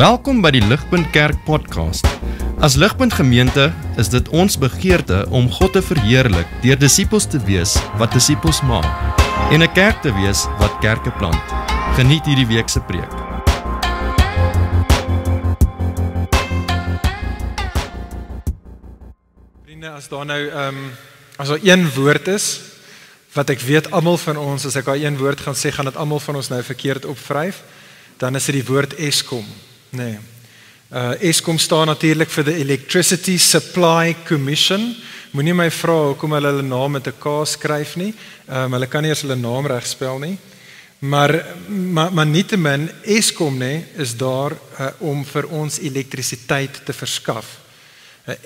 Welkom by die Ligpunt Kerk podcast. As Ligpunt Gemeente is dit ons begeerte om God te verheerlik deur disippels te wees wat disippels maak en 'n kerk te wees wat kerke plant. Geniet hierdie week se preek. Vriende, as daar nou as daar een woord is wat ek weet almal van ons, as ek daai een woord gaan sê, gaan dit almal van ons nou verkeerd opvryf, dan is dit die woord Eskom. Nee. Eskom staan natuurlik vir the Electricity Supply Commission. Moenie my vra hoekom hulle naam met 'n K skryf nie. Hulle kan nie eens hulle naam reg spel nie. Maar nietemin, Eskom is daar om vir ons elektrisiteit te verskaf.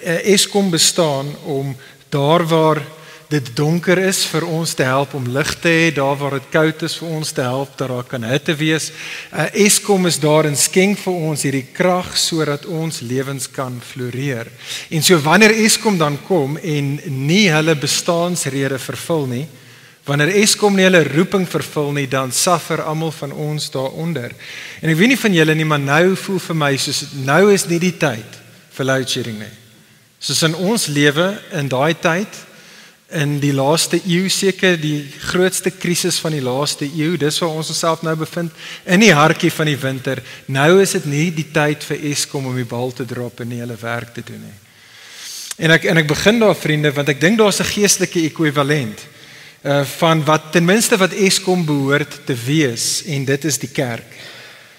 Eskom bestaan om daar waar dit donker is vir ons te help om lig te hê, daar waar dit koud is vir ons te help dat daar kan hitte wees. Eskom is daar en skenk vir ons hierdie krag sodat ons lewens kan floreer. En so wanneer Eskom dan kom en nie hulle bestaansrede vervul nie, wanneer Eskom nie hulle roeping vervul nie, dan suffer almal van ons daaronder. En ek weet nie van julle nie, maar nou voel vir my soos nou is nie die tyd vir load shedding nie. Soos in ons lewe in daai tyd, in die laaste eeu, seker die grootste krisis van die laaste eeu, dis waar ons onsself nou bevind, in die hartjie van die winter. Nou is dit nie die tyd vir Eskom om die bal te drop en nie hulle werk te doen nie. En ek begin daar, vriende, want ek dink daar's 'n geestelike ekwivalent van wat ten minste wat Eskom behoort te wees, en dit is die kerk.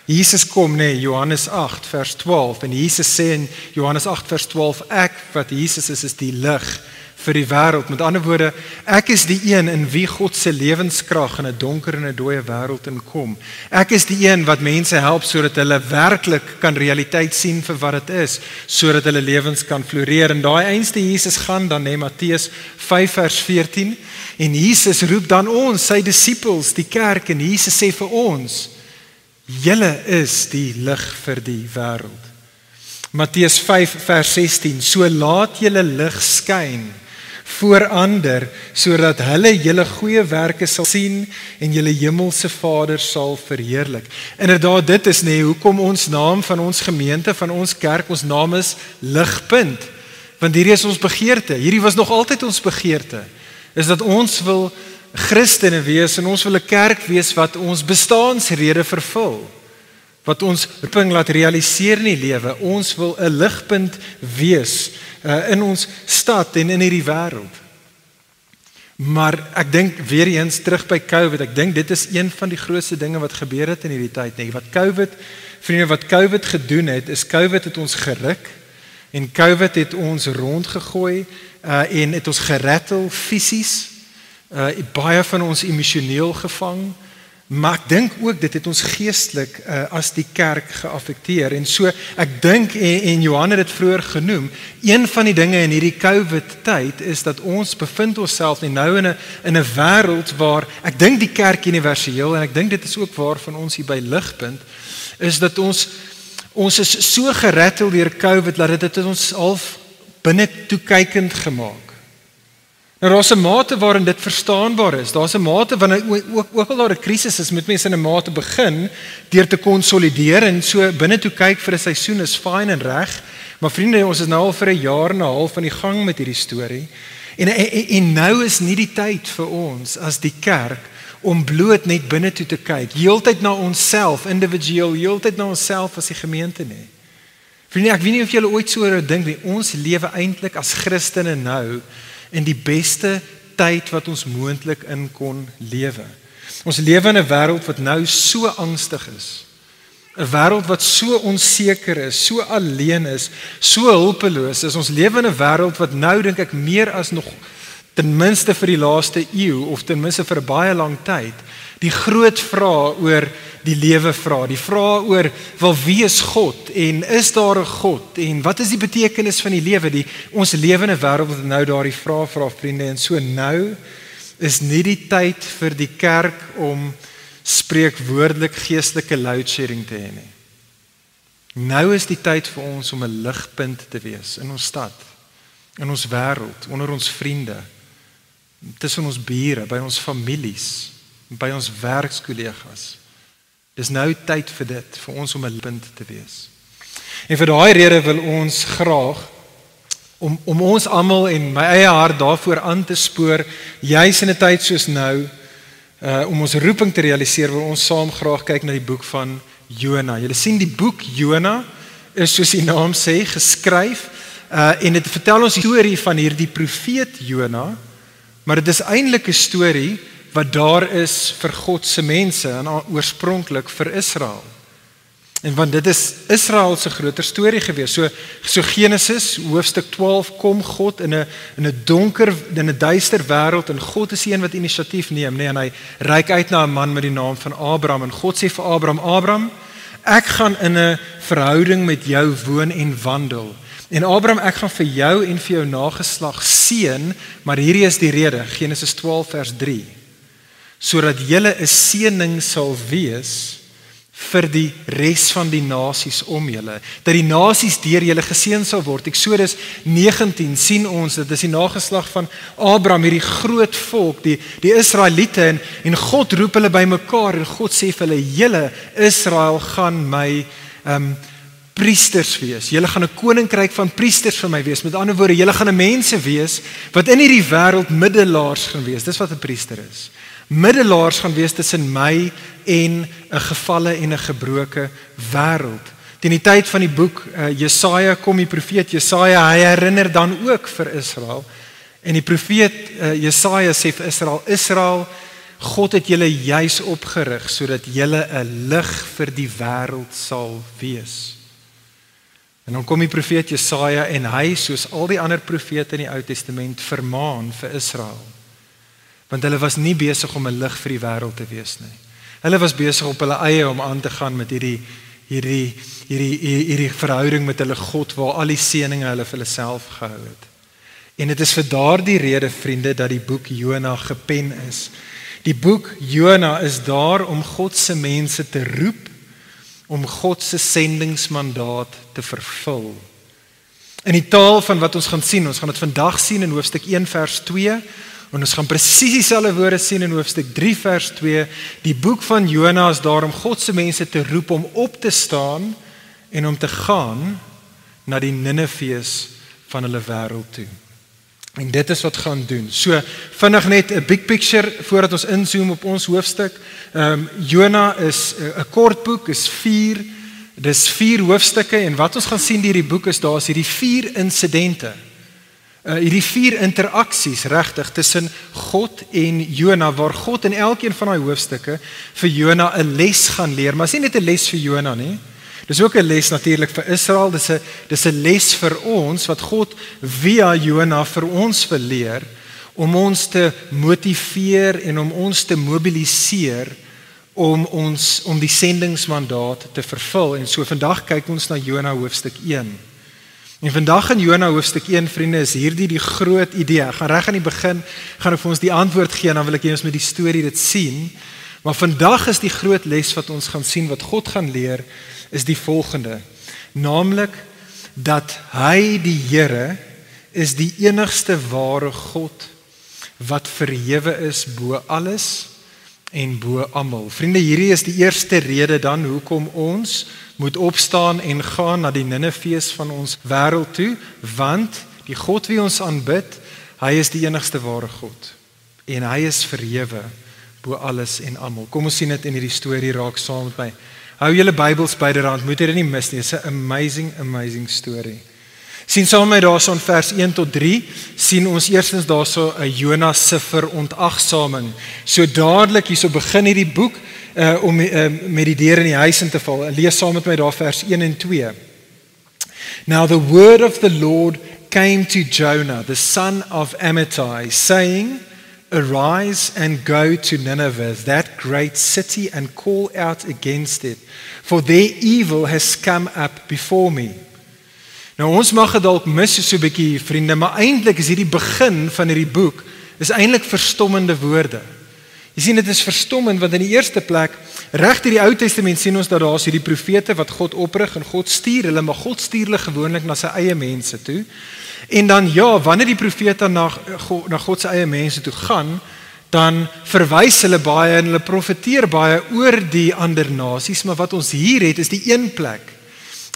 Jesus kom, Johannes 8 vers 12, en Jesus sê in Johannes 8 vers 12, ek wat Jesus is die lig vir die wêreld. Met ander woorde, ek is die een in wie God se lewenskrag in 'n donker en 'n dooie wêreld inkom. Ek is die een wat mense help sodat hulle werklik kan realiteit sien vir wat dit is, sodat hulle lewens kan floreer. En daai einste Jesus gaan dan, Matteus 5 vers 14, en Jesus roep dan ons, sy disippels, die kerk, en Jesus sê vir ons, julle is die lig vir die wêreld. Matteus 5 vers 16, so laat julle lig skyn voor ander, sodat hulle julle goeie werke sal sien en julle hemelse Vader sal verheerlik. Inderdaad, dit is hoekom ons naam van ons gemeente, van ons kerk, ons naam is Ligpunt. Want hierdie is ons begeerte, hierdie was nog altyd ons begeerte, is dat ons wil Christene wees en ons wil 'n kerk wees wat ons bestaansrede vervul, wat ons roeping laat realiseer in die lewe. Ons wil 'n ligpunt wees in ons stad en in hierdie wêreld. Maar ek dink weer eens terug by COVID, ek dink dit is een van die grootste dinge wat gebeur het in hierdie tyd. Wat COVID gedoen het, is COVID het ons geruk en COVID het ons rondgegooi en het ons gerattel fisies, baie van ons emosioneel gevang. Maar ek dink ook dit het ons geestelik as die kerk geaffekteer. En so ek dink, en Johan het dit vroeër genoem, een van die dinge in hierdie COVID tyd is dat ons bevind onsself nou in 'n wêreld waar ek dink die kerk universeel, en ek dink dit is ook waar van ons hier by Ligpunt, is dat ons is so gerattel deur COVID dat dit ons half binne toekykend gemaak. Nou daar's 'n mate waarin dit verstaanbaar is. Daar's 'n mate wanneer ook al daar 'n krisis is, moet mense in 'n mate begin deur te konsolideer en so binne toe kyk vir 'n seisoen is fyn en reg. Maar vriende, ons is nou al vir 'n jaar en 'n half aan die gang met hierdie storie. En nou is nie die tyd vir ons as die kerk om bloot net binne toe te kyk, heeltyd na onsself, individueel, heeltyd na onsself as die gemeente nie. Vriende, ek weet nie of julle ooit so dink nie, ons lewe eintlik as Christene nou in die beste tyd wat ons moontlik in kon lewe. Ons lewe in 'n wêreld wat nou so angstig is. 'n Wêreld wat so onseker is, so alleen is, so hulpeloos is. Ons lewe in 'n wêreld wat nou dink ek meer as nog ten minste vir die laaste eeu of ten minste vir 'n baie lang tyd die groot vraag oor die lewe vra, die vraag oor wel wie is God en is daar 'n God en wat is die betekenis van die lewe? Ons lewe in 'n wêreld wat nou daardie vraag vra, vriende, en so nou is nie die tyd vir die kerk om spreekwoordelik geestelike load shedding te hê nie. Nou is die tyd vir ons om 'n ligpunt te wees in ons stad, in ons wêreld, onder ons vriende, tussen ons bure, by ons families, by ons werkskollegas. Dis nou tyd vir dit, vir ons om 'n punt te wees. En vir daai rede wil ons graag om ons almal en my eie hart daarvoor aan te spoor, juis in 'n tyd soos nou, om ons roeping te realiseer, wil ons saam graag kyk na die boek van Jona. Julle sien die boek Jona is, soos die naam sê, geskryf en dit vertel ons die storie van hierdie profeet Jona, maar dit is eintlik 'n storie wat daar is vir God se mense en oorspronklik vir Israel. En want dit is Israel se groter storie gewees. So Genesis hoofstuk 12 kom God in 'n donker, in 'n duister wêreld en God is die een wat inisiatief neem, en hy reik uit na 'n man met die naam van Abraham en God sê vir Abraham, ek gaan in 'n verhouding met jou woon en wandel. En Abraham, ek gaan vir jou en vir jou nageslag seën, maar hierdie is die rede, Genesis 12 vers 3. Sodat julle 'n seëning sal wees vir die res van die nasies om julle, dat die nasies deur julle geseën sal word. Eksodus 19 sien ons, dit is die nageslag van Abraham, hierdie groot volk, die Israeliete, en God roep hulle bymekaar, en God sê vir hulle, julle Israel gaan my priesters wees, julle gaan 'n koninkryk van priesters vir my wees, met ander woorde, julle gaan 'n mense wees, wat in hierdie wêreld middelaars gaan wees, dis wat 'n priester is. Middelaars gaan wees tussen my en 'n gevalle en 'n gebroke wêreld. Teen die tyd van die boek Jesaja kom die profeet Jesaja, hy herinner dan ook vir Israel. En die profeet Jesaja sê vir Israel, Israel, God het julle juis opgerig sodat julle 'n lig vir die wêreld sal wees. En dan kom die profeet Jesaja en hy, soos al die ander profete in die Ou Testament, vermaan vir Israel. Want hulle was nie besig om 'n lig vir die wêreld te wees nie. Hulle was besig op hulle eie om aan te gaan met hierdie verhouding met hulle God, waar al die seëninge hulle vir hulle self gehou het. En dit is vir daardie rede, vriende, dat die boek Jona gepen is. Die boek Jona is daar om God se mense te roep, om God se sendingsmandaat te vervul. In die taal van wat ons gaan sien, ons gaan dit vandag sien in hoofstuk 1 vers 2, en ons gaan presies dieselfde woorde sien in hoofstuk 3 vers 2, die boek van Jona is daar om God se mense te roep om op te staan en om te gaan na die Ninevees van hulle wêreld toe. En dit is wat gaan doen. So vinnig net 'n big picture voordat ons inzoom op ons hoofstuk. Jona is 'n kort boek, is 4 hoofstukke, en wat ons gaan sien deur die boek is daar is hierdie 4 insidente. Hierdie 4 interaksies regtig tussen God en Jona, waar God in elkeen van daai hoofstukke vir Jona 'n les gaan leer, maar is nie net 'n les vir Jona nie. Dis ook 'n les natuurlik vir Israel, dis 'n les vir ons wat God via Jona vir ons wil leer, om ons te motiveer en om ons te mobiliseer om die sendingsmandaat te vervul. En so vandag kyk ons na Jona hoofstuk 1. En vandag in Jona hoofstuk 1, vriende, is hierdie die groot idee. Ek gaan reg aan die begin, gaan ek vir ons die antwoord gee, en dan wil ek ons met die storie dit sien. Maar vandag is die groot les wat ons gaan sien, wat God gaan leer, is die volgende. Naamlik, dat hy, die Here, is die enigste ware God, wat verhewe is bo alles en bo almal. Vriende, hierdie is die eerste rede dan, hoekom ons moet opstaan en gaan na die Ninevees van ons wêreld toe, want die God wie ons aanbid, hy is die enigste ware God, en hy is verhewe bo alles en almal. Kom ons sien dit in hierdie storie raak saam met my. Hou julle Bybels byderhand, moet jy dit nie mis nie, dit is 'n amazing story. Sien saam met my daarso in vers 1 tot 3, sien ons eerstens daarso 'n Jona se verontagsaming. So dadelik hierso begin hierdie boek om met die deur in die huis in te val. Lees saam met my daar vers 1 en 2. Now the word of the Lord came to Jonah, the son of Amittai, saying, Arise and go to Nineveh, that great city, and call out against it, for their evil has come up before me. Nou ons mag dit dalk mis so 'n bietjie, vriende, maar eintlik is hierdie begin van hierdie boek is eintlik verstommende woorde. Jy sien, dit is verstommend, want in die eerste plek, reg deur die Ou Testament sien ons dat daar is hierdie profete wat God oprig en God stuur hulle, maar God stuur hulle gewoonlik na sy eie mense toe. En dan ja, wanneer die profete na God se eie mense toe gaan, dan verwys hulle baie en hulle profeteer baie oor die ander nasies, maar wat ons hier het is die een plek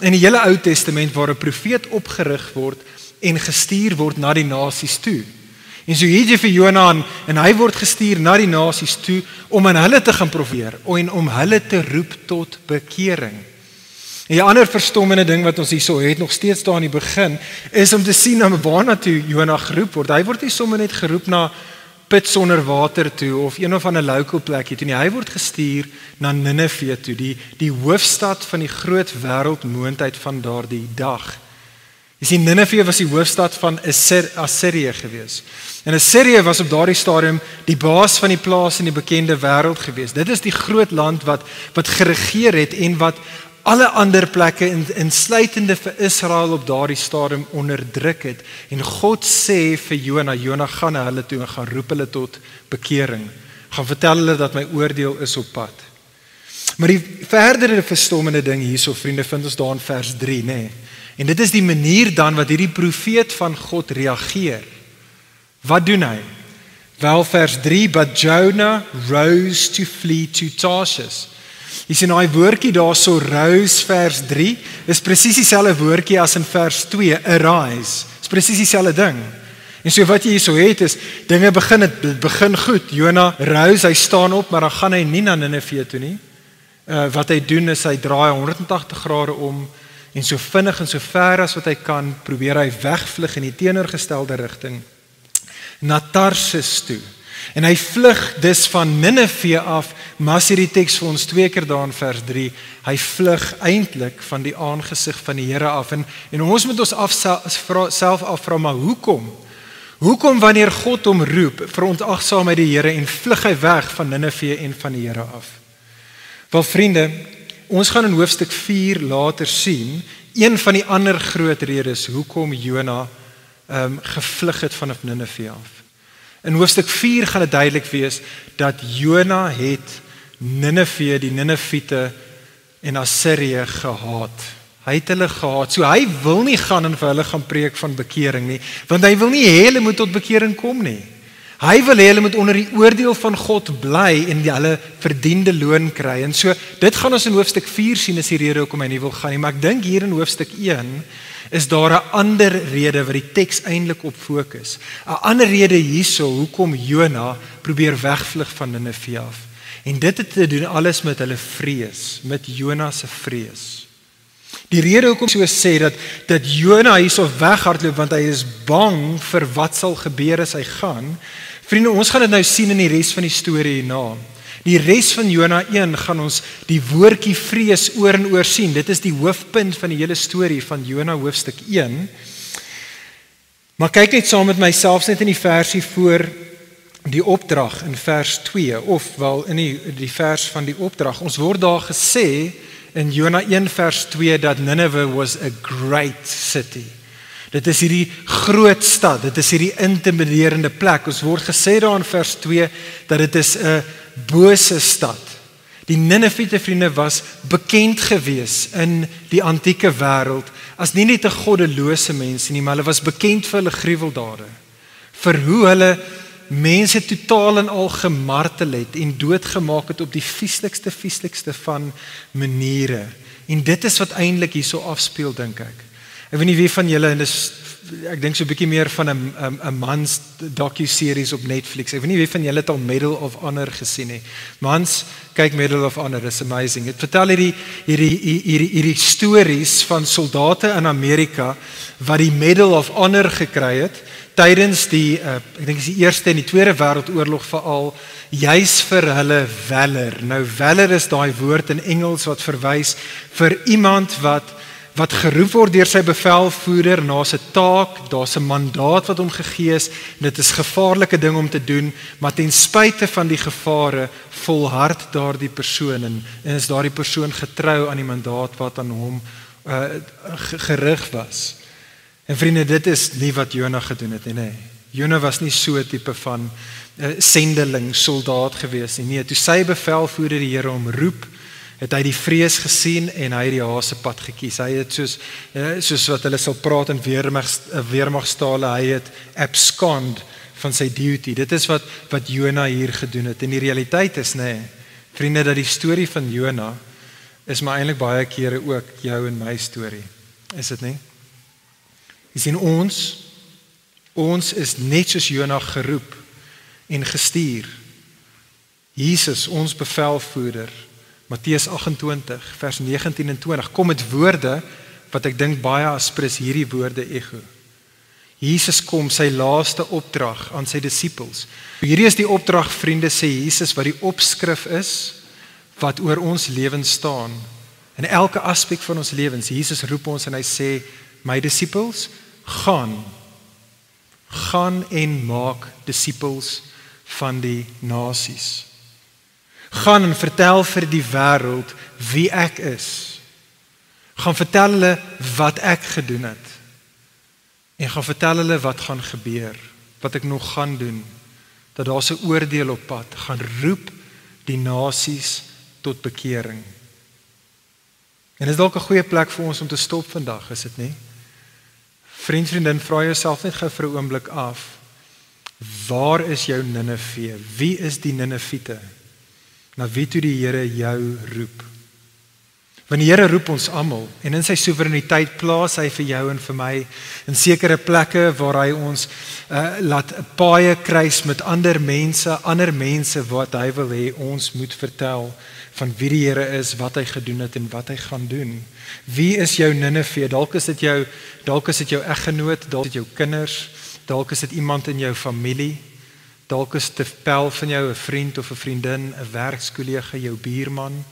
In die hele Ou Testament waar 'n profeet opgerig word en gestuur word na die nasies toe. En so hier jy vir Jona en hy word gestuur na die nasies toe om aan hulle te gaan profeteer en om hulle te roep tot bekering. En 'n ander verstommende ding wat ons hierso het nog steeds daar aan die begin is om te sien na waarna toe Jona geroep word. Hy word nie sommer net geroep na put sonder water toe of een of ander local plekkie toe nie. Hy word gestuur na Ninive toe, die hoofstad van die groot wêreldmoondheid van daardie dag. Jy sien, Ninive was die hoofstad van Assirië gewees. En Assirië was op daardie stadium die baas van die plaas in die bekende wêreld gewees. Dit is die groot land wat geregeer het en wat alle ander plekke insluitende vir Israel op daardie stadium onderdruk het. En God sê vir Jona gaan na hulle toe en gaan roep hulle tot bekering. Gaan vertel hulle dat my oordeel is op pad. Maar die verdere verstommende ding hierso, vriende, vind ons daar in vers 3, nê? En dit is die manier dan wat hierdie profeet van God reageer. Wat doen hy? Wel, vers 3, but Jonah rose to flee to Tarshish. Jy sien, daai woordjie daar so rose, vers 3, is presies dieselfde woordjie as in vers 2, arise. Is presies dieselfde ding. En so wat jy hierso het is, dinge begin goed. Jona rose, hy staan op, maar dan gaan hy nie na Ninive toe nie. Wat hy doen is, hy draai 180 grade om, en so vinnig en so ver as wat hy kan, probeer hy wegvlug in die teenoorgestelde rigting, na Tarsis toe. En hy vlug dus van Ninive af, maar as hierdie teks vir ons 2 keer daar in vers 3, hy vlug eintlik van die aangesig van die Here af. En ons moet ons self afvra, maar hoekom? Hoekom wanneer God hom roep, verontagsaam hy die Here en vlug hy weg van Ninive en van die Here af? Wel vriende, ons gaan in hoofstuk 4 later sien, een van die ander groot redes hoekom Jona gevlug het vanaf Ninive af. In hoofstuk 4 gaan dit duidelik wees dat Jona het Ninive, die Niniviete en Assirië gehaat. Hy het hulle gehaat. So hy wil nie gaan en vir hulle gaan preek van bekering nie, want hy wil nie hê hulle moet tot bekering kom nie. Hy wil hê hulle moet onder die oordeel van God bly en hulle verdiende loon kry. En so dit gaan ons in hoofstuk 4 sien, is die rede hoekom hy nie wil gaan nie. Maar ek dink hier in hoofstuk 1 is daar 'n ander rede wat die teks eintlik op fokus. 'n Ander rede hierso hoekom Jona probeer wegvlug van Ninive af. En dit het te doen alles met hulle vrees, met Jona se vrees. Die rede hoekom so sê dat Jona hierso weghardloop want hy is bang vir wat sal gebeur as hy gaan. Vriende, ons gaan dit nou sien in die res van die storie hierna. Die res van Jona 1 gaan ons die woordjie vrees oor en oor sien. Dit is die hoofpunt van die hele storie van Jona hoofstuk 1. Maar kyk net saam met my selfs net in die versie voor die opdrag in vers 2, of wel in die vers van die opdrag. Ons word daar gesê in Jona 1 vers 2 dat Nineveh was a great city. Dit is hierdie groot stad, dit is hierdie intimiderende plek. Ons word gesê daar in vers 2 dat dit is 'n bose stad. Die Ninivite vriende was bekend gewees in die antieke wêreld as nie net 'n goddelose mense nie, maar hulle was bekend vir hulle gruweldade, vir hoe hulle mense totaal en al gemartel het en doodgemaak het op die vieslikste van maniere. En dit is wat eintlik hierso afspeel, dink ek. Ek weet nie wie van julle, en ek dink so 'n bietjie meer van 'n mans docu-series op Netflix. Ek weet nie wie van julle het al Medal of Honor gesien nie. Mans, kyk Medal of Honor, is amazing. Dit vertel hierdie stories van soldate in Amerika wat die Medal of Honor gekry het tydens die ek dink is die Eerste en die Tweede Wêreldoorlog veral, juis vir hulle valor. Nou valor is daai woord in Engels wat verwys vir iemand wat geroep word deur sy bevelvoerder, daar's 'n taak, daar's 'n mandaat wat hom gegee is, en dit is gevaarlike ding om te doen, maar ten spyte van die gevare volhard daardie persoon en is daardie persoon getrou aan die mandaat wat aan hom gerig was. En vriende, dit is nie wat Jona gedoen het nie, nee. Jona was nie so 'n tipe van sendeling, soldaat gewees nie. Nee, toe sy bevelvoerder die Here hom roep, het hy die vrees gesien en hy het die hasepad gekies. Hy het soos wat hulle sal praat in weermagstale, hy het abscond van sy duty. Dit is wat Jona hier gedoen het. En die realiteit is, nee, vriende, dat die storie van Jona is maar eintlik baie kere ook jou en my storie. Is dit nie? Jy sien ons is net soos Jona geroep en gestuur. Jesus, ons bevelvoerder, Matteus 28, vers 19 en 20, kom met woorde, wat ek dink baie aspres hierdie woorde ego. Jesus kom, sy laaste opdrag aan sy disippels. Hierdie is die opdrag, vriende, sê Jesus, wat die opskrif is, wat oor ons lewens staan. In elke aspek van ons lewens, Jesus roep ons en hy sê, my disippels, gaan en maak disippels van die nasies. Gaan en vertel vir die wêreld wie ek is. Gaan vertel hulle wat ek gedoen het. En gaan vertel hulle wat gaan gebeur, wat ek nog gaan doen, dat daar 'n oordeel op pad, gaan roep die nasies tot bekering. En is dalk 'n goeie plek vir ons om te stop vandag, is dit nie? Vriendin, vra jouself net gou vir 'n oomblik af, waar is jou Ninive? Wie is die Niniviete? Na wie toe die Here jou roep? Want die Here roep ons almal, en in sy soewereiniteit plaas hy vir jou en vir my in sekere plekke waar hy ons laat paaie kruis met ander mense wat hy wil hê ons moet vertel van wie die Here is, wat hy gedoen het en wat hy gaan doen. Wie is jou Ninive? Dalk is dit jou eggenoot, dalk is dit jou kinders, dalk is dit iemand in jou familie, dalk is dit 'n pel van jou, 'n vriend of 'n vriendin, 'n werkskollega, jou buurman.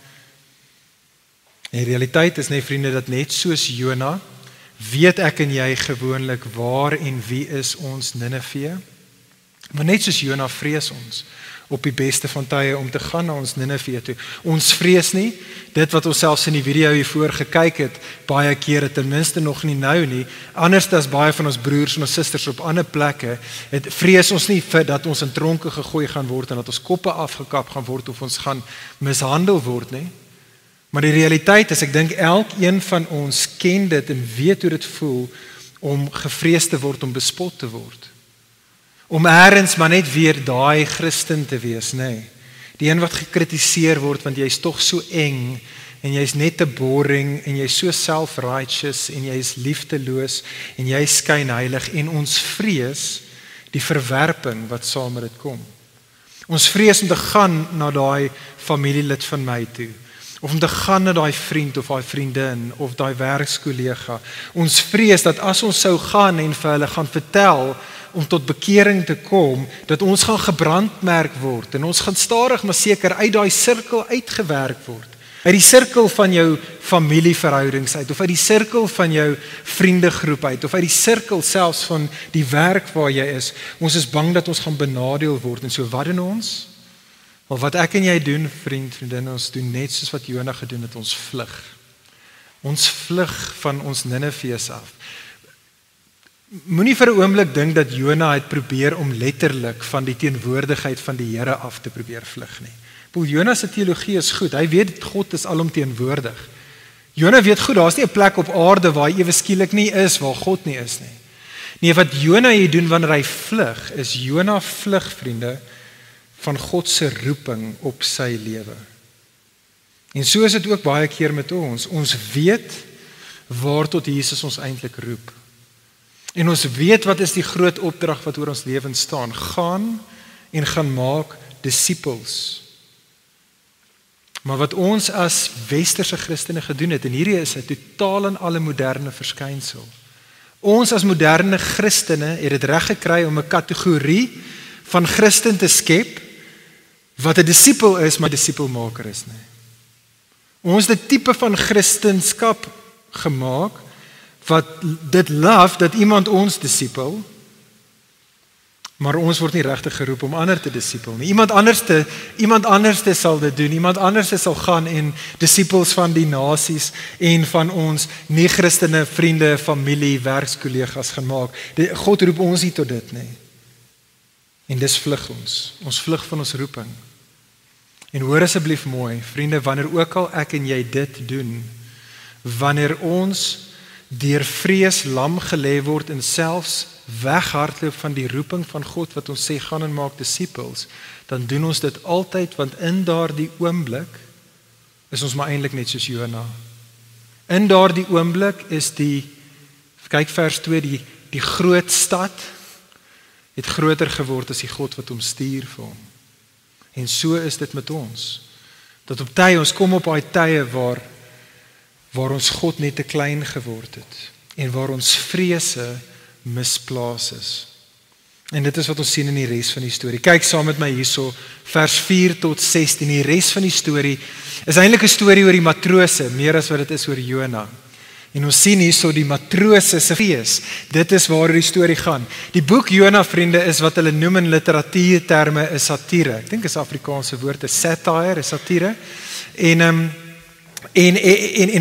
En die realiteit is, vriende, dat net soos Jona, weet ek en jy gewoonlik waar en wie is ons Ninive. Maar net soos Jona vrees ons op die beste van tye om te gaan na ons Ninive toe. Ons vrees nie, dit wat ons selfs in die video hiervoor gekyk het, baie kere, ten minste nog nie nou nie, anders as baie van ons broers en ons susters op ander plekke, vrees ons nie vir dat ons in tronke gegooi gaan word en dat ons koppe afgekap gaan word of ons gaan mishandel word nie. Maar die realiteit is, ek dink elkeen van ons ken dit en weet hoe dit voel om gevrees te word, om bespot te word. Om ergens maar net weer daai Christen te wees, nee. Die een wat gekritiseer word, want jy's tog so eng, en jy's net te boring, en jy's so self-righteous, en jy's liefdeloos, en jy skyn heilig, en ons vrees die verwerping wat saam met dit kom. Ons vrees om te gaan na daai familielid van my toe, of om te gaan na daai vriend of daai vriendin of daai werkskollega. Ons vrees dat as ons sou gaan en vir hulle gaan vertel om tot bekering te kom, dat ons gaan gebrandmerk word en ons gaan stadig maar seker uit daai sirkel uitgewerk word. Uit die sirkel van jou familieverhoudings uit, of uit die sirkel van jou vriendegroep uit, of uit die sirkel selfs van die werk waar jy is. Ons is bang dat ons gaan benadeel word, en so wat doen ons? Maar wat ek en jy doen, vriendin, ons doen net soos wat Jona gedoen het, ons vlug. Ons vlug van ons Ninive's af. Moenie vir 'n oomblik dink dat Jona het probeer om letterlik van die teenwoordigheid van die Here af te probeer vlug nie. Jona se teologie is goed. Hy weet God is alomteenwoordig. Jona weet goed, daar's nie 'n plek op aarde waar hy ewe skielik nie is, waar God nie is nie. Nee, wat Jona hier doen wanneer hy vlug, is Jona vlug, vriende, van God se roeping op sy lewe. En so is dit ook baie keer met ons. Ons weet waar tot Jesus ons eintlik roep. En ons weet wat is die groot opdrag wat oor ons lewens staan. Gaan en gaan maak disippels. Maar wat ons as westerse Christene gedoen het, en hierdie is 'n totaal en alle moderne verskynsel. Ons as moderne Christene het dit reg gekry om 'n kategorie van Christen te skep wat 'n disipel is, maar 'n disipelmaker is nie. Ons het 'n tipe van Christenskap gemaak wat dit love dat iemand ons disipel, maar ons word nie regtig geroep om ander te disipel nie. Iemand anderste sal dit doen. Iemand anderste sal gaan en disipels van die nasies en van ons nie-Christene vriende, familie, werkskollegas gaan maak. God roep ons nie tot dit nie. En dis vlug ons. Ons vlug van ons roeping. En hoor asseblief mooi, vriende, wanneer ook al ek en jy dit doen, wanneer ons deur vrees lam gelê word en selfs weghardloop van die roeping van God wat ons sê gaan en maak disippels, dan doen ons dit altyd, want in daardie oomblik is ons maar eintlik net soos Jona. In daardie oomblik is kyk vers 2, die groot stad het groter geword as die God wat hom stuur vir hom. En so is dit met ons. Dat op tye, ons kom op daai tye waar ons God net te klein geword het en waar ons vrese misplaas is. En dit is wat ons sien in die res van die storie. Kyk saam met my hierso, vers 4 tot 16. Die res van die storie is eintlik 'n storie oor die matrose, meer as wat dit is oor Jona. En ons sien hierso die matrose se vrees. Dit is waaroor die storie gaan. Die boek Jona, vriende, is wat hulle noem in literatuurterme 'n satire. Ek dink is Afrikaanse woord, 'n satire, 'n satire. En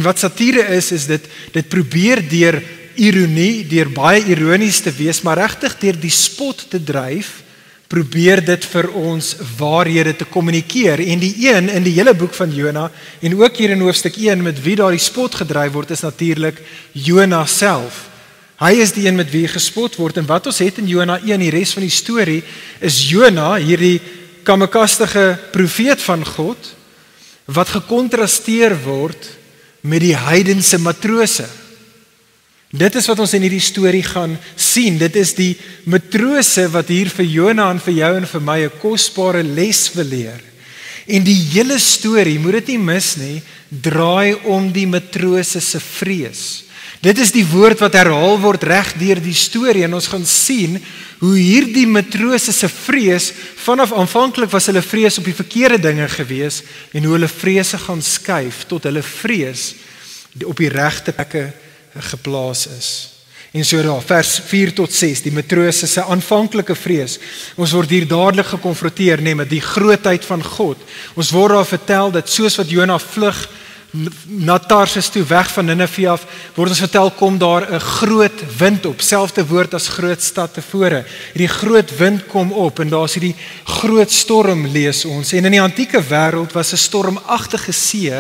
wat satire is dit probeer deur ironie, deur baie ironies te wees, maar regtig deur die spot te dryf, probeer dit vir ons waarhede te kommunikeer. En die een in die hele boek van Jona, en ook hier in hoofstuk 1, met wie daar die spot gedryf word, is natuurlik Jona self. Hy is die een met wie gespot word, en wat ons het in Jona 1, die res van die storie, is Jona, hierdie kamekastige profeet van God, wat gekontrasteer word met die heidense matrose. Dit is wat ons in hierdie storie gaan sien. Dit is die matrose wat hier vir Jona en vir jou en vir my 'n kosbare les wil leer. En die hele storie, moet dit nie mis nie, draai om die matrose se vrees. Dit is die woord wat herhaal word reg deur die storie, en ons gaan sien hoe hierdie matrose se vrees, vanaf aanvanklik was hulle vrees op die verkeerde dinge gewees, en hoe hulle vrese gaan skuif tot hulle vrees op die regte plekke geplaas is. En so daar, vers 4 tot 6, die matrose se aanvanklike vrees. Ons word hier dadelik gekonfronteer met die grootheid van God. Ons word daar vertel dat soos wat Jona vlug na Tarsis toe, weg van Ninive af, word ons vertel, kom daar 'n groot wind op, selfde woord as groot stad tevore. Hierdie groot wind kom op, en daar's hierdie groot storm, lees ons. En in die antieke wêreld was 'n stormagtige see,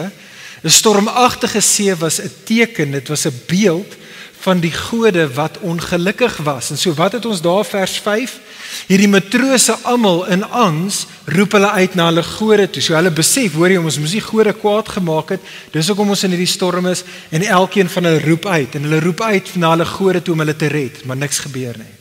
'n stormagtige see was 'n teken, dit was 'n beeld van die gode wat ongelukkig was. En so wat het ons daar, vers 5? Hierdie matrose almal in angs roep hulle uit na hulle gode toe. So hulle besef, hoor jy, ons moes die gode kwaad gemaak het, dis hoekom ons in hierdie storm is, en elkeen van hulle roep uit, en hulle roep uit na hulle gode toe om hulle te red, maar niks gebeur nie.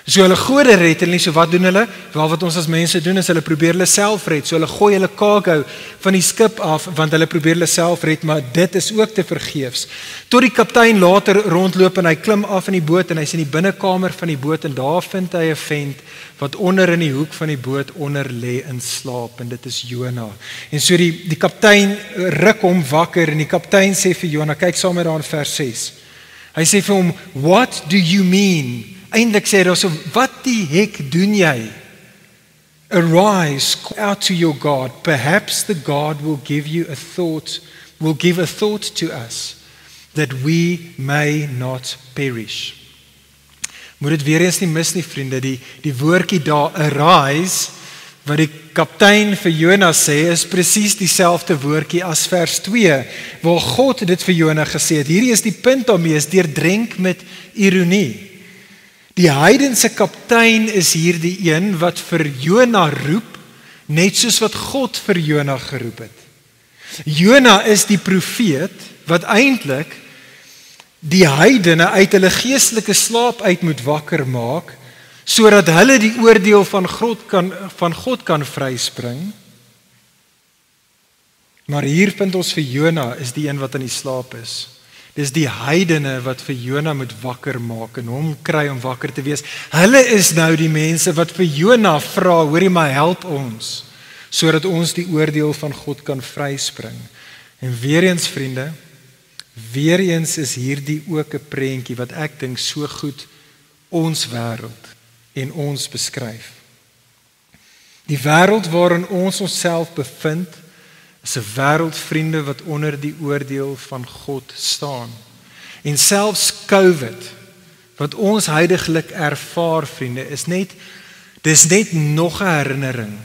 So hulle gode red hulle nie, so wat doen hulle? Wel, wat ons as mense doen is hulle probeer hulle self red, so hulle gooi hulle cargo van die skip af, want hulle probeer hulle self red, maar dit is ook te vergeefs. Tot die kaptein later rondloop, en hy klim af in die boot, en hy's in die binnekamer van die boot, en daar vind hy 'n vent wat onder in die hoek van die boot onder lê in slaap, en dit is Jona. En so die kaptein ruk hom wakker, en die kaptein sê vir Jona, kyk saam met daar in vers 6. Hy sê vir hom, "What do you mean?" Eintlik sê hy daar so, "Wat die hek doen jy? Arise, call out to your God. Perhaps the God will give a thought to us, that we may not perish." Moet dit weer eens nie mis nie, vriende, die woordjie daar, arise, wat die kaptein vir Jona sê, is presies dieselfde woordjie as vers 2, waar God dit vir Jona gesê het. Hierdie is die punt daarmee, is deurdrenk met ironie. Die heidense kaptein is hier die een wat vir Jona roep, net soos wat God vir Jona geroep het. Jona is die profeet wat eintlik die heidene uit hulle geestelike slaap uit moet wakker maak, sodat hulle die oordeel van God kan vryspring. Maar hier vind ons vir Jona is die een wat in die slaap is. Dis die heidene wat vir Jona moet wakker maak en hom kry om wakker te wees. Hulle is nou die mense wat vir Jona vra, hoorie maar help ons, sodat ons die oordeel van God kan vryspring. En weer eens, vriende, weer eens is hierdie ook 'n prentjie wat ek dink so goed ons wêreld en ons beskryf. Die wêreld waarin ons onsself bevind, is 'n wêreld, vriende, wat onder die oordeel van God staan. En selfs COVID, wat ons huidiglik ervaar, vriende, dis net nog 'n herinnering.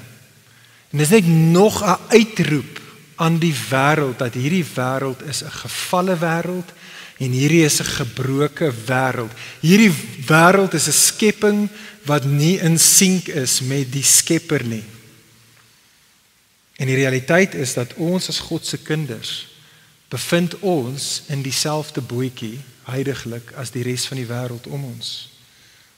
En dis net nog 'n uitroep aan die wêreld, dat hierdie wêreld is 'n gefalle wêreld, en hierdie is 'n gebroke wêreld. Hierdie wêreld is 'n skepping wat nie in sink is met die Skepper nie. En die realiteit is dat ons as God se kinders bevind ons in dieselfde bootjie heiliglik as die res van die wêreld om ons.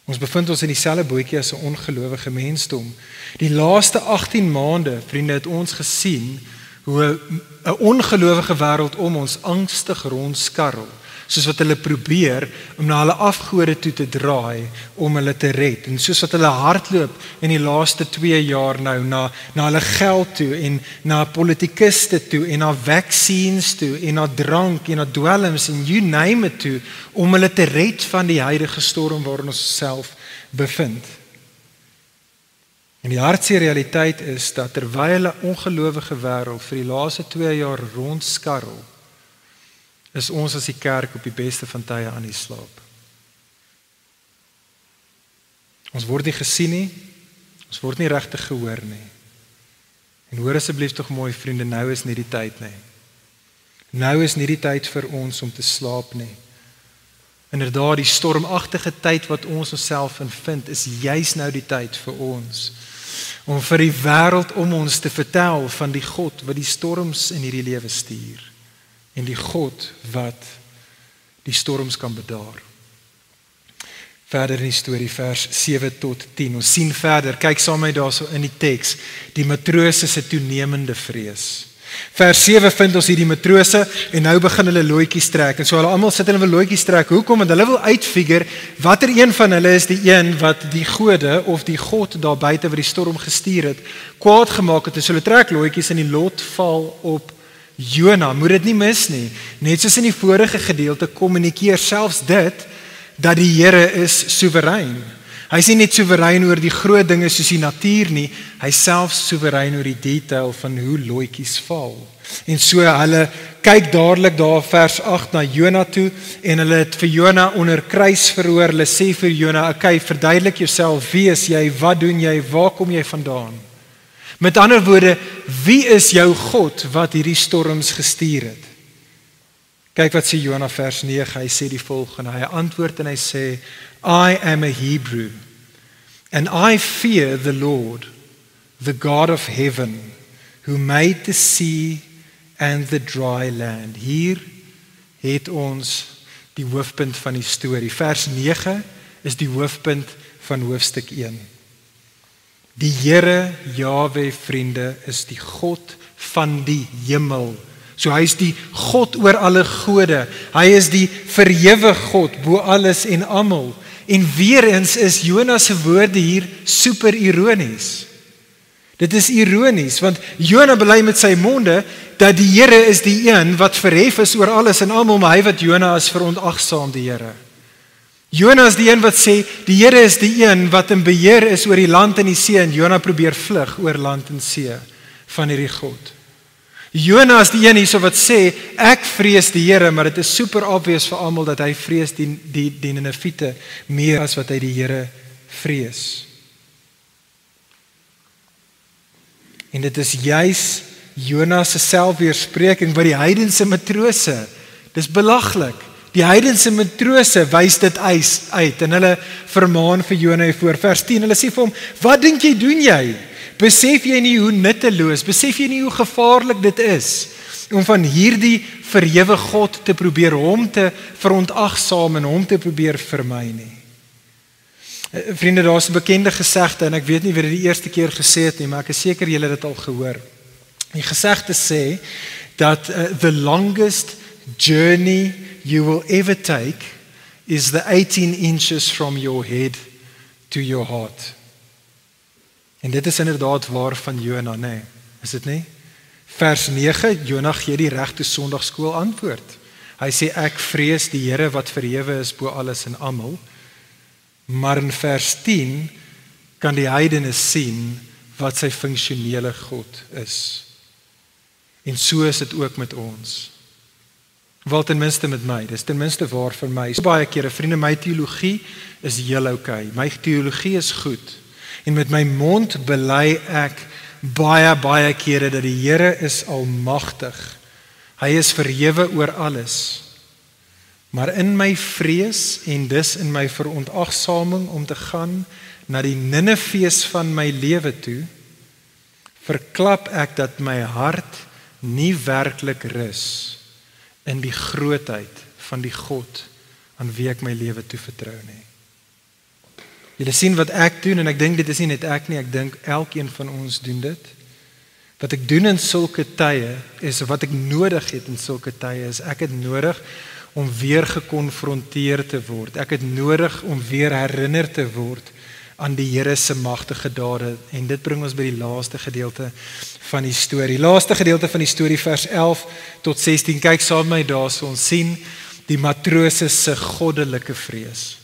Ons bevind ons in dieselfde bootjie as 'n ongelowige mensdom. Die laaste 18 maande, vriende, het ons gesien hoe 'n ongelowige wêreld om ons angstig rondskarrel, soos wat hulle probeer om na hulle afgode toe te draai om hulle te red, en soos wat hulle hardloop in die laaste 2 jaar nou na hulle geld toe en na politikuste toe en na vaccines toe en na drank en na dwelms en you name it toe om hulle te red van die huidige storm waarin ons self bevind. En die hartseer realiteit is dat terwyl 'n ongelowige wêreld vir die laaste 2 jaar rondskarrel, is ons as die kerk op die beste van tye aan die slaap. Ons word nie gesien nie, ons word nie regtig gehoor nie. En hoor asseblief tog mooi, vriende, nou is nie die tyd nie. Nou is nie die tyd vir ons om te slaap nie. Inderdaad, die stormagtige tyd wat ons onsself in vind, is juis nou die tyd vir ons om vir die wêreld om ons te vertel van die God wat die storms in hierdie lewe stuur en die God wat die storms kan bedaar. Verder in die storie, vers 7 tot 10. Ons sien verder, kyk saam met my daarso in die teks, die matrose se toenemende vrees. Vers 7 vind ons hier die matrose en nou begin hulle loetjies trek. En so hulle almal sit hulle wil loetjies trek. Hoekom? Want hulle wil uitfigure watter een van hulle is die een wat die gode of die God daar buite wat die storm gestuur het, kwaad gemaak het. So hulle trek loetjies en die lot val op Jona. Moet dit nie mis nie. Net soos in die vorige gedeelte kommunikeer selfs dit dat die Here is soewerein. Hy is nie net soewerein oor die groot dinge soos die natuur nie, hy is selfs soewerein oor die detail van hoe loetjies val. En so hulle kyk dadelik daar vers 8 na Jona toe en hulle het vir Jona onder kruisverhoor, hulle sê vir Jona, okay, verduidelik jouself, wie is jy, wat doen jy, waar kom jy vandaan? Met ander woorde, wie is jou God wat hierdie storms gestuur het? Kyk wat sê Jona vers 9, hy sê die volgende, hy antwoord en hy sê, I am a Hebrew, and I fear the Lord, the God of heaven, who made the sea and the dry land. Hier het ons die hoofpunt van die storie. Vers 9 is die hoofpunt van hoofstuk 1. Die Here, Jahwe, vriende, is die God van die hemel. So hy is die God oor alle gode. Hy is die verhewe God bo alles en almal. En weer eens is Jona se woorde hier super ironies. Dit is ironies, want Jona bely met sy monde dat die Here is die een wat verhef is oor alles en almal, maar hy wat Jona is verontagsaam die Here. Jona is die een wat sê, die Here is die een wat in beheer is oor die land en die see, en Jona probeer vlug oor land en see van hierdie God. Jona is die een hierso wat sê, ek vrees die Here, maar dit is super obvious vir almal dat hy vrees die Ninewiete meer as wat hy die Here vrees. En dit is juis Jona se selfweerspreking by die heidense matrose. Dis belaglik. Die heidense matrose wys dit uit en hulle vermaan vir Jona voor. Vers 10, hulle sê vir hom, wat dink jy doen jy? Besef jy nie hoe nutteloos, besef jy nie hoe gevaarlik dit is om van hierdie verhewe God te probeer hom te verontagsaam en hom te probeer vermy nie. Vriende, daar's 'n bekende gesegde en ek weet nie wie dit die eerste keer gesê het nie, maar ek is seker julle het dit al gehoor. Die gesegde sê dat the longest journey you will ever take is the 18 inches from your head to your heart. En dit is inderdaad waar van Jona, nee, is dit nie? Vers 9, Jona gee die regte Sondagskool antwoord. Hy sê, ek vrees die Here wat verhewe is bo alles en almal. Maar in vers 10 kan die heidene sien wat sy funksionele God is. En so is dit ook met ons. Wel ten minste met my, dis ten minste waar vir my. So baie kere, vriende, my teologie is heel okay. My teologie is goed. En met my mond bely ek baie kere dat die Here is almagtig. Hy is verhewe oor alles. Maar in my vrees en dus in my verontagsaming om te gaan na die Ninewes van my lewe toe, verklap ek dat my hart nie werklik rus in die grootheid van die God aan wie ek my lewe toevertrou nie. Julle sien wat ek doen, en ek dink dit is nie net ek nie, ek dink elkeen van ons doen dit. Wat ek doen in sulke tye, is wat ek nodig het in sulke tye, is ek het nodig om weer gekonfronteer te word. Ek het nodig om weer herinner te word aan die Here se magtige dade. En dit bring ons by die laaste gedeelte van die storie. Laaste gedeelte van die storie, vers 11 tot 16. Kyk saam met my daar, so ons sien die matrose se goddelike vrees.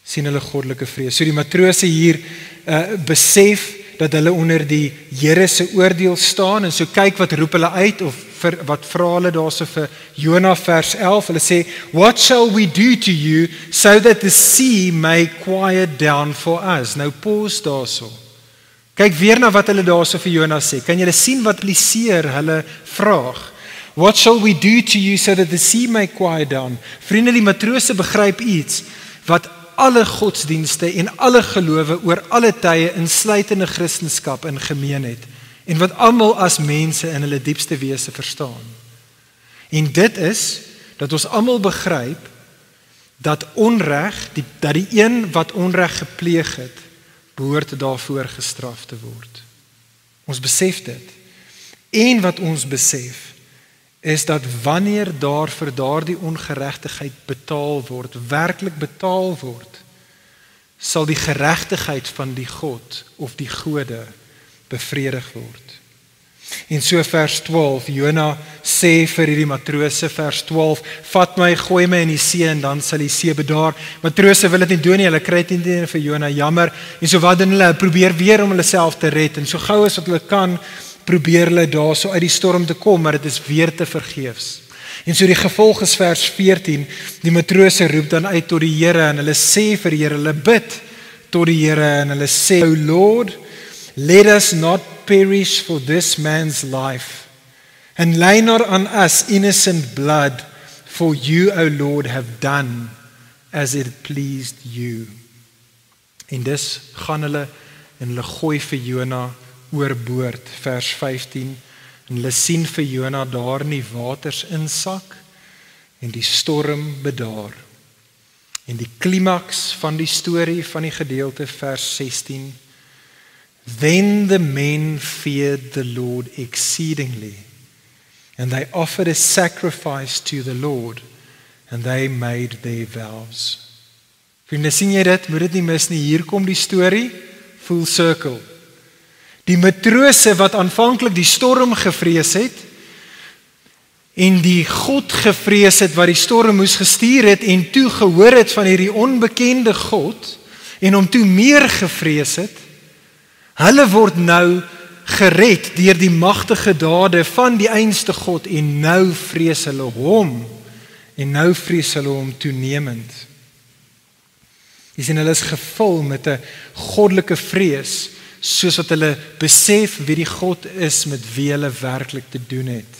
Sien hulle goddelike vrees. So die matrose hier besef dat hulle onder die Here se oordeel staan, en so kyk wat roep hulle uit, of wat vra hulle daarso vir Jonah, vers 11, hulle sê, what shall we do to you, so that the sea may quiet down for us? Nou pause daarso. Kyk weer na wat hulle daarso vir Jonah sê. Kan julle sien wat liseer hulle vraag? What shall we do to you, so that the sea may quiet down? Vriende, die matrose begryp iets, wat alle godsdienste en alle gelowe oor alle tye, insluitende Christendom in gemeen het, en wat almal as mense in hulle diepste wese verstaan. En dit is, dat ons almal begryp, dat onreg, dat die een wat onreg gepleeg het, behoort daarvoor gestraf te word. Ons besef dit. En wat ons besef, is dat wanneer daar vir daardie ongeregtigheid betaal word, werklik betaal word, sal die geregtigheid van die God of die gode bevredig word. En so vers 12, Jonah sê vir hierdie matrose, vers 12, vat my, gooi my in die see en dan sal die see bedaar. Matrose wil dit nie doen nie, hulle kry dit nie vir Jonah, jammer. En so wat doen hulle? Probeer weer om hulle self te red, en so gou as wat hulle kan, probeer hulle daar so uit die storm te kom, maar dit is weer te vergeefs. En so die gevolg is vers 14, die matrose roep dan uit tot die Here, en hulle sê vir die Here, hulle bid tot die Here, en hulle sê, O Lord, let us not perish for this man's life, and lay not on us innocent blood, for you, O Lord, have done as it pleased you. En dis gaan hulle, en hulle gooi vir Jonah oorboord, vers 15, en hulle sien vir Jonah daar in die waters insak, en die storm bedaar. En die klimaks van die storie van die gedeelte, vers 16, Then the men feared the Lord exceedingly, and they offered a sacrifice to the Lord, and they made their vows. Vriende, sien jy dit? Moet dit nie mis nie. Hier kom die storie, full circle. Die matrose wat aanvanklik die storm gevrees het, en die God gevrees het wat die storm moes gestuur het, en toe gehoor het van hierdie onbekende God, en hom toe meer gevrees het, hulle word nou gered deur die magtige dade van die einste God, en nou vrees hulle hom, en nou vrees hulle hom toenemend. Jy sien, hulle is gevul met 'n goddelike vrees, soos wat hulle besef wie die God is met wie hulle werklik te doen het.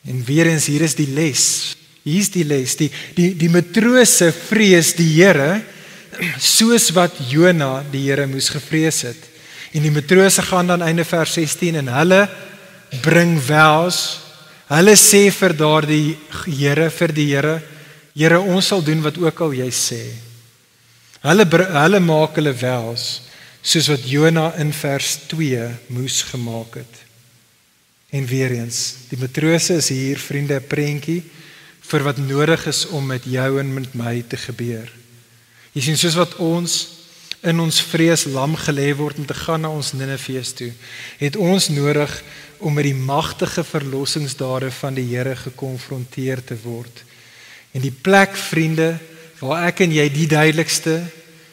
En weer eens, hier is die les. Hier is die les. Die matrose vrees die Here, soos wat Jonah die Here moes gevrees het. En die matrose gaan dan einde vers 16, en hulle bring vows. Hulle sê vir daardie Here, vir die Here, Here, ons sal doen wat ook al jy sê. Hulle maak hulle vows, soos wat Jonah in vers 2 moes gemaak het. En weer eens, die matrose is hier, vriende, 'n prentjie vir wat nodig is om met jou en met my te gebeur. Jy sien, soos wat ons in ons vrees lam gelê word om te gaan na ons Nineveh toe, het ons nodig om met die magtige verlossingsdade van die Here gekonfronteer te word. En die plek, vriende, waar ek en jy die duidelikste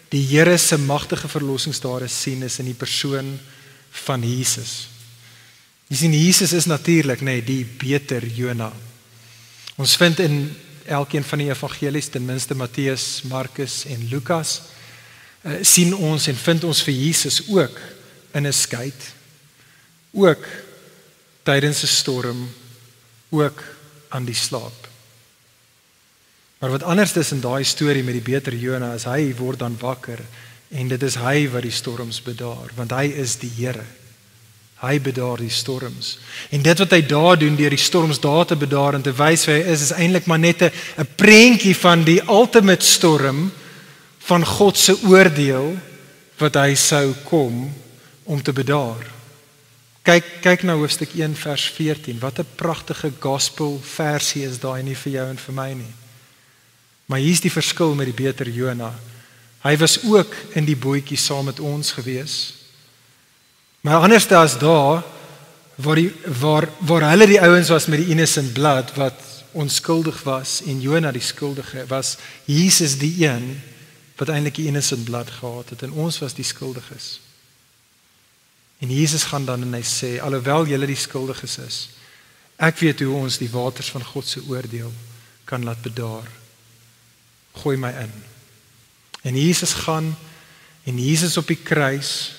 die Here se magtige verlossingsdade sien, is in die persoon van Jesus. Jy sien, Jesus is natuurlik, die beter Jonah. Ons vind in elkeen van die evangelies, ten minste Matteus, Markus en Lukas, sien ons en vind ons vir Jesus ook in 'n skei, ook tydens 'n storm, ook aan die slaap. Maar wat anders is in daai storie met die beter Jonah, is hy word dan wakker, en dit is hy wat die storms bedaar, want hy is die Here. Hy bedaar die storms. En dit wat hy daar doen, deur die storms daar te bedaar en te wys wie hy is eintlik maar net 'n prentjie van die ultimate storm van God se oordeel wat hy sou kom om te bedaar. Kyk na hoofstuk 1 vers 14. Wat 'n pragtige gospel versie is daai nie vir jou en vir my nie. Maar hier's die verskil met die beter Jona. Hy was ook in die bootjie saam met ons gewees. Maar anders as daar waar hulle die ouens was met die innocent blood wat onskuldig was en Jona die skuldige, was Jesus die een wat eintlik die innocent blood gehad het en ons was die skuldiges. En Jesus gaan dan en hy sê, alhoewel julle die skuldiges is, ek weet hoe ons die waters van God se oordeel kan laat bedaar. Gooi my in. En Jesus gaan en Jesus op die kruis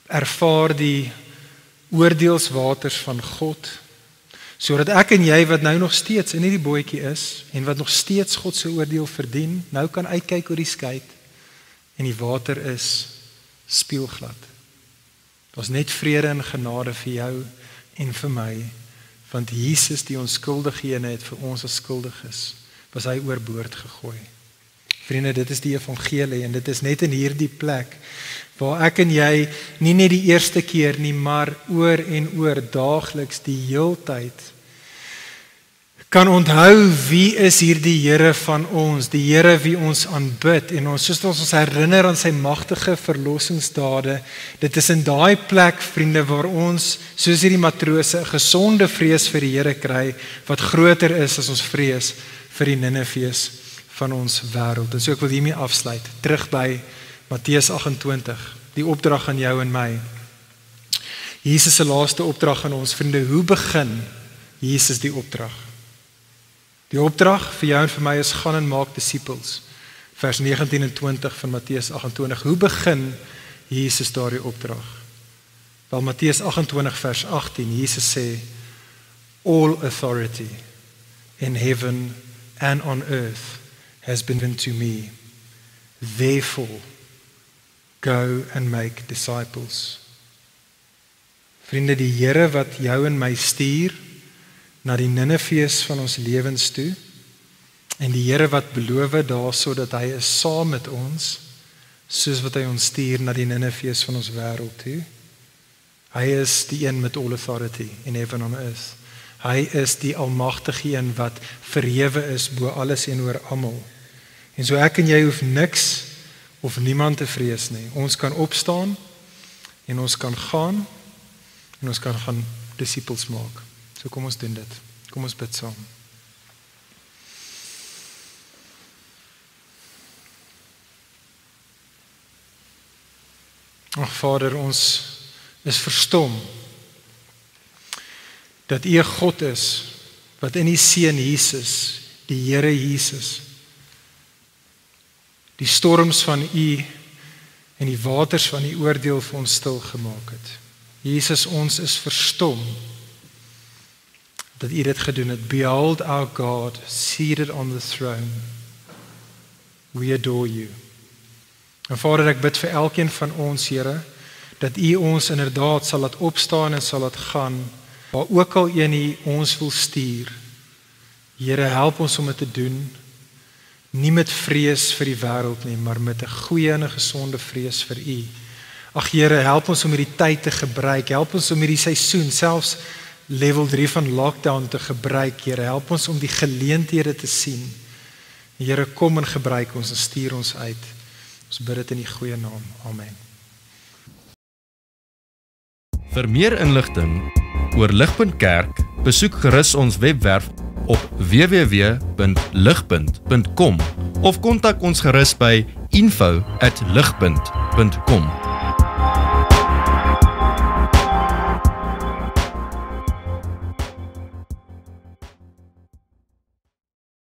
ervaar die oordeelswaters van God, sodat ek en jy wat nou nog steeds in hierdie bootjie is en wat nog steeds God se oordeel verdien, nou kan uitkyk oor die skei en die water is spieelglad. Daar's net vrede en genade vir jou en vir my, want Jesus die onskuldige een het vir ons as skuldiges, was hy oorboord gegooi. Vriende, dit is die evangelie en dit is net in hierdie plek waar ek en jy nie net die eerste keer nie, maar oor en oor daagliks die heeltyd kan onthou wie is hierdie Here van ons, die Here wie ons aanbid en soos ons herinner aan sy magtige verlossingsdade. Dit is in daai plek, vriende, waar ons soos hierdie matrose 'n gesonde vrees vir die Here kry wat groter is as ons vrees vir die Ninefees van ons wêreld. En so ek wil hiermee afsluit. Terug by Matteus 28, die opdrag aan jou en my. Jesus se laaste opdrag aan ons, vriende, hoe begin Jesus die opdrag? Die opdrag vir jou en vir my is gaan en maak disippels. Vers 19 en 20 van Matteus 28. Hoe begin Jesus daardie opdrag? Wel, Matteus 28 vers 18, Jesus sê, all authority in heaven and on earth has been given to me. Therefore, go and make disciples. Vriende, die Here wat jou en my stuur na die Ninefees van ons lewens toe, en die Here wat beloof daarso dat hy is saam met ons, soos wat hy ons stuur na die Ninefees van ons wêreld toe. Hy is die een met all authority in heaven and on earth. Hy is die almagtige een wat verhewe is bo alles en oor almal. En so ek en jy hoef niks of niemand te vrees nie. Ons kan opstaan en ons kan gaan en ons kan gaan disippels maak. So kom ons doen dit. Kom ons bid saam. Ag Vader, ons is verstom dat U 'n God is wat in die Seun Jesus, die Here Jesus, die storms van U en die waters van U oordeel vir ons stil gemaak het. Jesus, ons is verstom dat U dit gedoen het. Behold our God seated on the throne. We adore you. En Vader, ek bid vir elkeen van ons, Here, dat U ons inderdaad sal laat opstaan en sal laat gaan, waar ook al U ons wil stuur. Here, help ons om dit te doen, nie met vrees vir die wêreld nie, maar met 'n goeie en 'n gesonde vrees vir U. Ag Here, help ons om hierdie tyd te gebruik, help ons om hierdie seisoen, selfs level 3 van lockdown te gebruik, Here, help ons om die geleenthede te sien. Here, kom en gebruik ons en stuur ons uit. Ons bid dit in die goeie naam. Amen. Vir meer inligting oor Ligpunt Kerk, besoek gerus ons webwerf op www.ligpunt.com of kontak ons gerus by info@ligpunt.com.